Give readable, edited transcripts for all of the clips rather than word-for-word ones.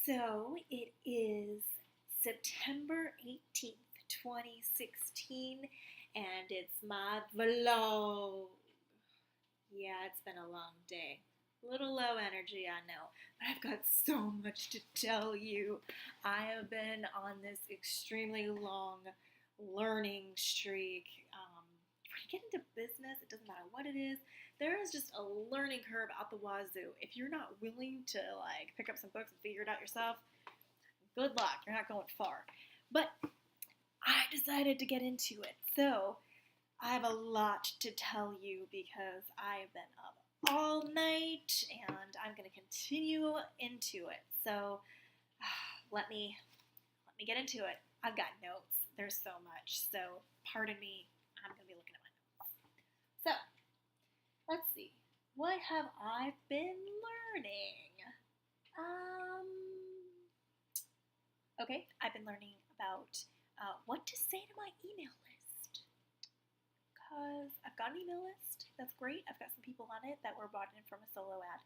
So it is September 18th, 2016, and it's my vlog. Yeah, it's been a long day. A little low energy, I know, but I've got so much to tell you. I have been on this extremely long learning streak. When you get into business, it doesn't matter what it is, there is just a learning curve out the wazoo. If you're not willing to pick up some books and figure it out yourself, good luck. You're not going far. But I decided to get into it. So I have a lot to tell you because I have been up all night and I'm going to continue into it. So let me get into it. I've got notes. There's so much. So pardon me. I'm going to be looking at my notes. So let's see. What have I been learning? Okay, I've been learning about what to say to my email list. Because I've got an email list. That's great. I've got some people on it that were bought in from a solo ad.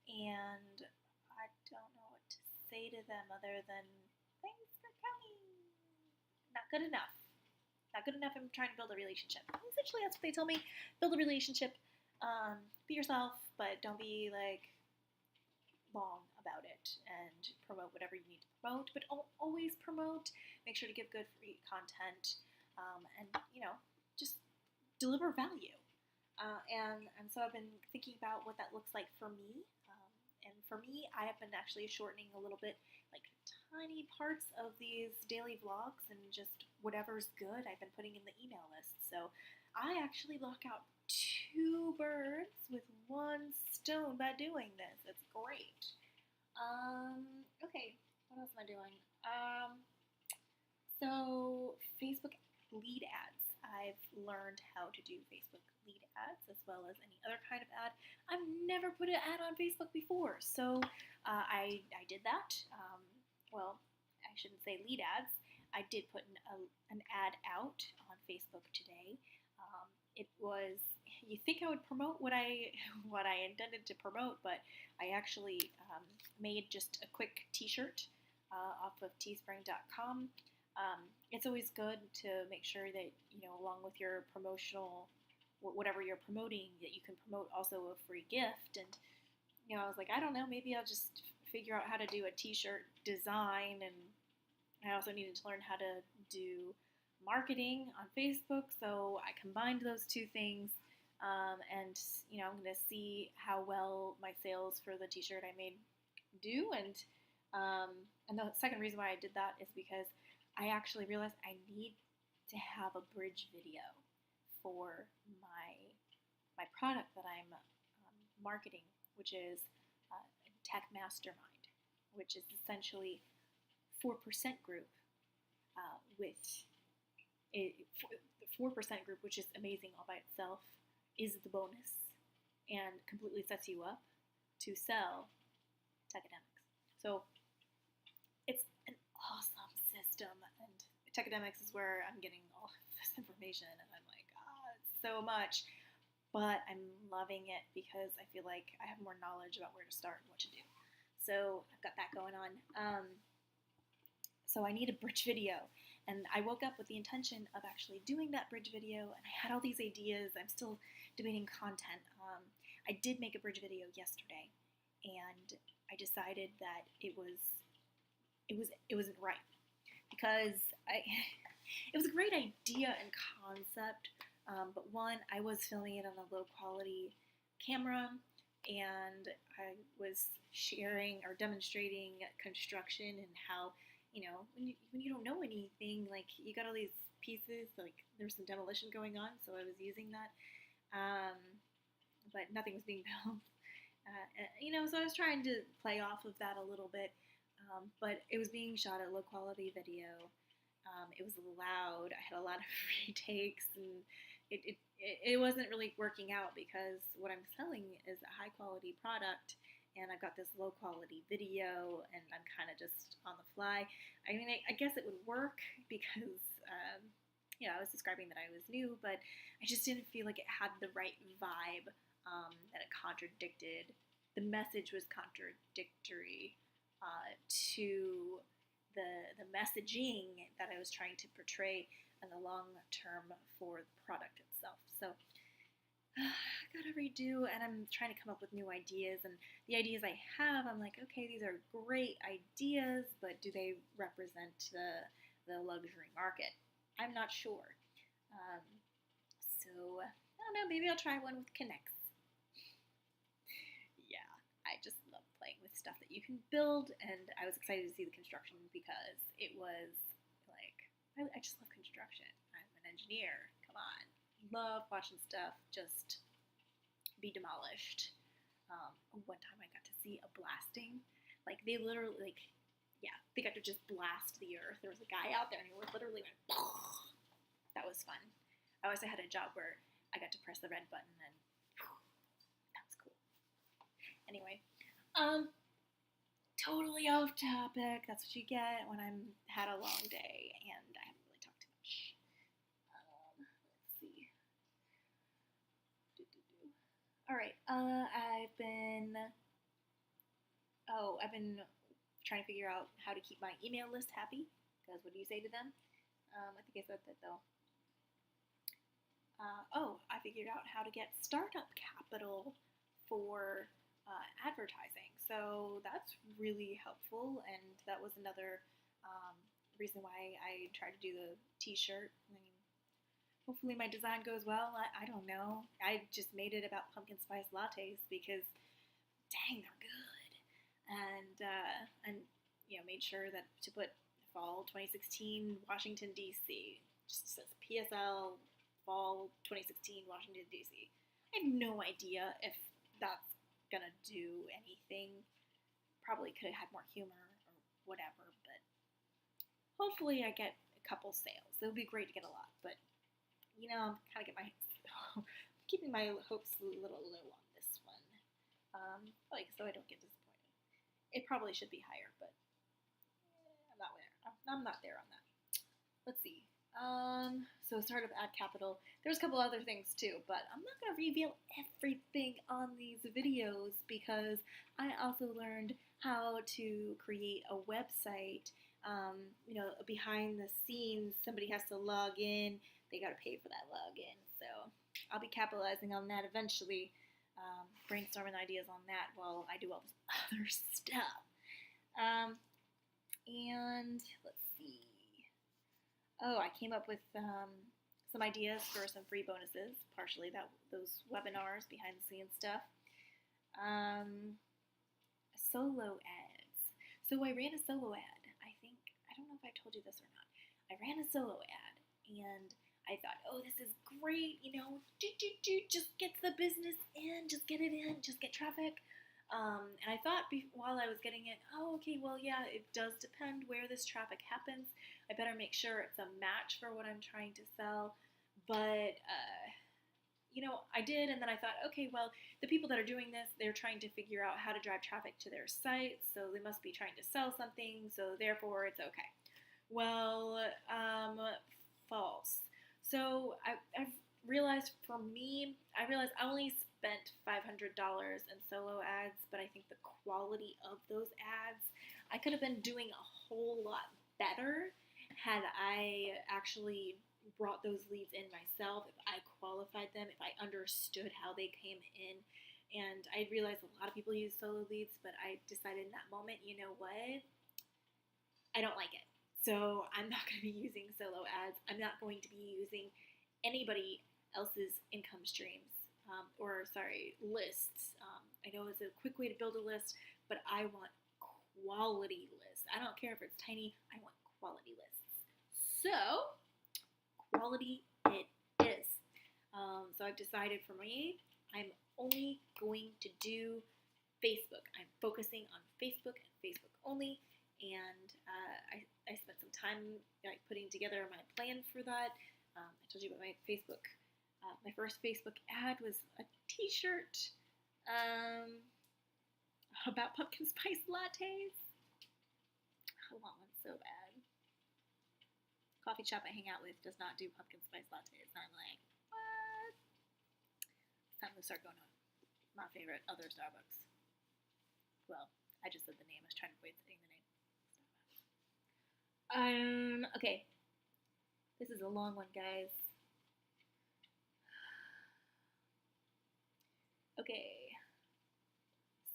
And I don't know what to say to them other than, thanks for coming. Not good enough. Not good enough. I'm trying to build a relationship. Essentially, that's what they tell me. Build a relationship. Be yourself, but don't be long about it, and promote whatever you need to promote, but always promote. Make sure to give good free content, and just deliver value. And so I've been thinking about what that looks like for me. And for me, I have been actually shortening a little bit, like tiny parts of these daily vlogs, and just whatever's good I've been putting in the email list. So I actually knock out two birds with one stone by doing this. It's great. Okay, what else am I doing? So Facebook lead ads. I've learned how to do Facebook lead ads as well as any other kind of ad. I've never put an ad on Facebook before, so I did that. Well, I shouldn't say lead ads. I did put an ad out on Facebook today. It was, you think I would promote what I intended to promote, but I actually made just a quick t-shirt off of teespring.com. It's always good to make sure that, along with your promotional, whatever you're promoting, that you can promote also a free gift. And, I was like, I don't know, maybe I'll just figure out how to do a t-shirt design. And I also needed to learn how to do marketing on Facebook, so I combined those two things, and I'm going to see how well my sales for the t-shirt I made do, and the second reason why I did that is because I actually realized I need to have a bridge video for my product that I'm marketing, which is Tech Mastermind, which is essentially 4% group with the 4% group, which is amazing all by itself, is the bonus and completely sets you up to sell Techademics. So it's an awesome system, and Techademics is where I'm getting all this information, and I'm like, it's so much, but I'm loving it because I feel like I have more knowledge about where to start and what to do. So I've got that going on. So I need a bridge video. And I woke up with the intention of actually doing that bridge video, and I had all these ideas. I'm still debating content. I did make a bridge video yesterday, and I decided that it wasn't right because it was a great idea and concept, but one, I was filming it on a low quality camera, and I was sharing or demonstrating construction and how, when you don't know anything, you got all these pieces, there's some demolition going on, so I was using that, but nothing was being built, so I was trying to play off of that a little bit, but it was being shot at low quality video. It was loud. I had a lot of retakes, and it wasn't really working out because what I'm selling is a high quality product, and I've got this low quality video, and I'm kind of just on the fly. I mean, I guess it would work because, I was describing that I was new, but I just didn't feel like it had the right vibe, that it contradicted. The message was contradictory to the messaging that I was trying to portray in the long term for the product itself. So I gotta redo, and I'm trying to come up with new ideas. And the ideas I have, I'm like, okay, these are great ideas, but do they represent the luxury market? I'm not sure. Um, so I don't know. Maybe I'll try one with Connects. Yeah, I just love playing with stuff that you can build, and I was excited to see the construction because it was like I just love construction. I'm an engineer. Come on, love watching stuff just be demolished. One time I got to see a blasting, like they literally yeah, they got to just blast the earth. There was a guy out there, and he literally went. That was fun. I also had a job where I got to press the red button, and that was cool. Anyway, totally off topic. That's what you get when I'm had a long day and I haven't really talked too much. Let's see. All right. I've been trying to figure out how to keep my email list happy. Because what do you say to them? I think I said that though. I figured out how to get startup capital for advertising. So that's really helpful, and that was another reason why I tried to do the t-shirt. I mean, hopefully my design goes well. I don't know. I just made it about pumpkin spice lattes because, dang, they're good. And made sure that to put fall 2016 Washington D.C. Just says PSL fall 2016 Washington D.C. I have no idea if that's gonna do anything. Probably could have had more humor or whatever, but hopefully I get a couple sales. It would be great to get a lot, but I'm kind of keeping my hopes a little low on this one. So I don't get disappointed. It probably should be higher, but I'm not there. I'm not there on that. Let's see. So startup ad capital. There's a couple other things too, but I'm not going to reveal everything on these videos because I also learned how to create a website. Behind the scenes, somebody has to log in. They got to pay for that login. So I'll be capitalizing on that eventually, brainstorming ideas on that while I do all this other stuff. And let's see. Oh, I came up with some ideas for some free bonuses, partially those webinars, behind the scenes stuff. Solo ads. So I ran a solo ad. I don't know if I told you this or not. I ran a solo ad, and I thought, oh, this is great, just get the business in, just get it in, just get traffic. And I thought while I was getting it, oh, okay, well, yeah, it does depend where this traffic happens. I better make sure it's a match for what I'm trying to sell. But, I did, and then I thought, okay, well, the people that are doing this, they're trying to figure out how to drive traffic to their site, so they must be trying to sell something, so therefore it's okay. Well, false. So I've realized I only spent $500 in solo ads, but I think the quality of those ads, I could have been doing a whole lot better had I actually brought those leads in myself, if I qualified them, if I understood how they came in. And I realized a lot of people use solo leads, but I decided in that moment, you know what? I don't like it. So I'm not going to be using solo ads. I'm not going to be using anybody else's income streams, lists. I know it's a quick way to build a list, but I want quality lists. I don't care if it's tiny, I want quality lists. So, quality it is. So I've decided for me, I'm only going to do Facebook. I'm focusing on Facebook and Facebook only, and I spent some time putting together my plan for that. I told you about my Facebook. My first Facebook ad was a T-shirt about pumpkin spice lattes. I want one so bad. Coffee shop I hang out with does not do pumpkin spice lattes. And I'm like, what? It's time to start going to my favorite other Starbucks. Well, I just said the name. I was trying trying to avoid saying the name. Okay. This is a long one, guys. Okay.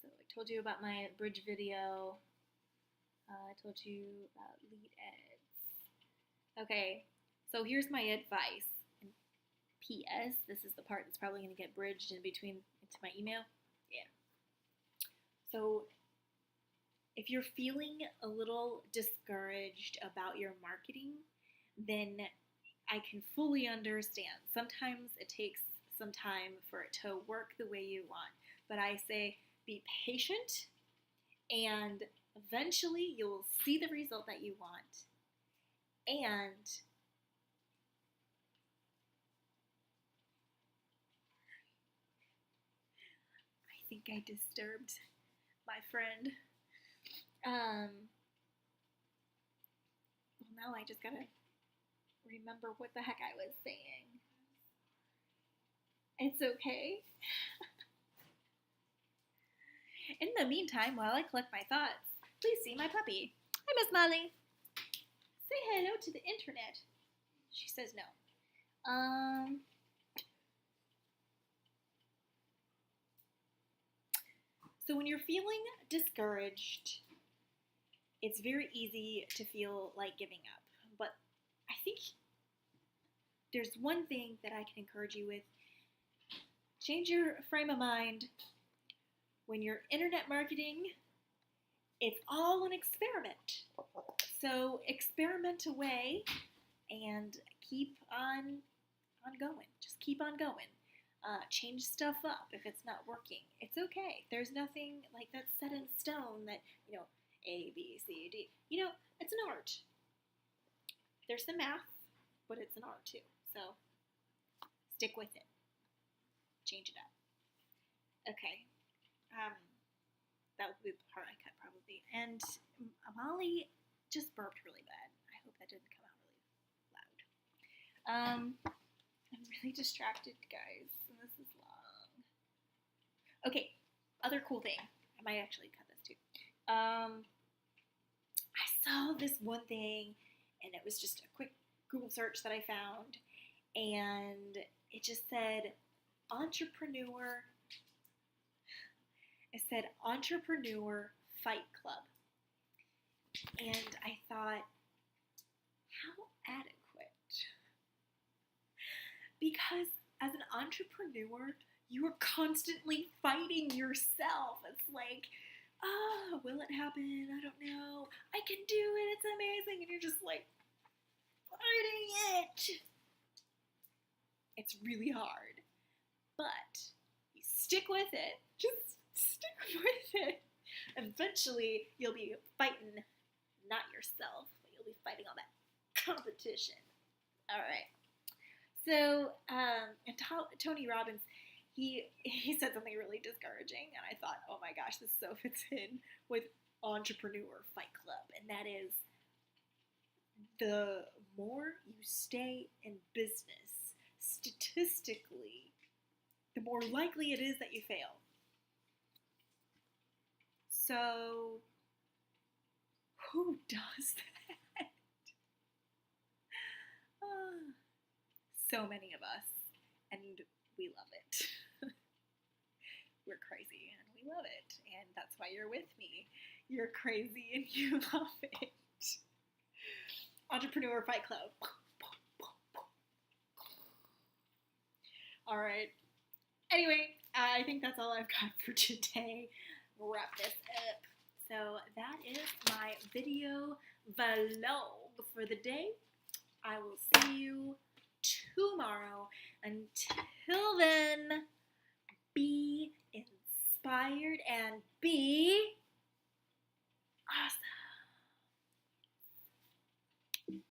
So I told you about my bridge video. I told you about lead ads. Okay. So here's my advice. And P.S. This is the part that's probably going to get bridged in between into my email. Yeah. So if you're feeling a little discouraged about your marketing, then I can fully understand. Sometimes it takes some time for it to work the way you want. But I say be patient, and eventually you'll see the result that you want. And I think I disturbed my friend. Well, now I just gotta remember what the heck I was saying. It's okay. In the meantime, while I collect my thoughts, please see my puppy. Hi, Miss Molly. Say hello to the internet. She says no. So when you're feeling discouraged, it's very easy to feel like giving up. But I think there's one thing that I can encourage you with. Change your frame of mind. When you're internet marketing, it's all an experiment. So experiment away and keep on going. Just keep on going. Change stuff up if it's not working. It's okay. There's nothing like that's set in stone that, A, B, C, D. It's an art. There's some math, but it's an art too. So stick with it. Change it up. Okay. That would be the part I cut probably. And Molly just burped really bad. I hope that didn't come out really loud. I'm really distracted, guys. And this is long. Okay, other cool thing. I might actually cut this too. I saw this one thing, and it was just a quick Google search that I found, and it just said entrepreneur. It said Entrepreneur Fight Club. And I thought, how adequate. Because as an entrepreneur, you are constantly fighting yourself. It's like, will it happen? I don't know. I can do it. It's amazing. And you're just like, fighting it. It's really hard. But you stick with it. Just stick with it. Eventually, you'll be fighting not yourself, but you'll be fighting all that competition. All right. So, and Tony Robbins, he said something really discouraging, and I thought, oh my gosh, this so fits in with Entrepreneur Fight Club, and that is the more you stay in business, statistically, the more likely it is that you fail. So, who does that? So many of us, and we love it. We're crazy, and we love it, and that's why you're with me. You're crazy, and you love it. Entrepreneur Fight Club. All right. Anyway, I think that's all I've got for today. We'll wrap this up. So that is my video vlog for the day. I will see you tomorrow. Until then, be inspired and be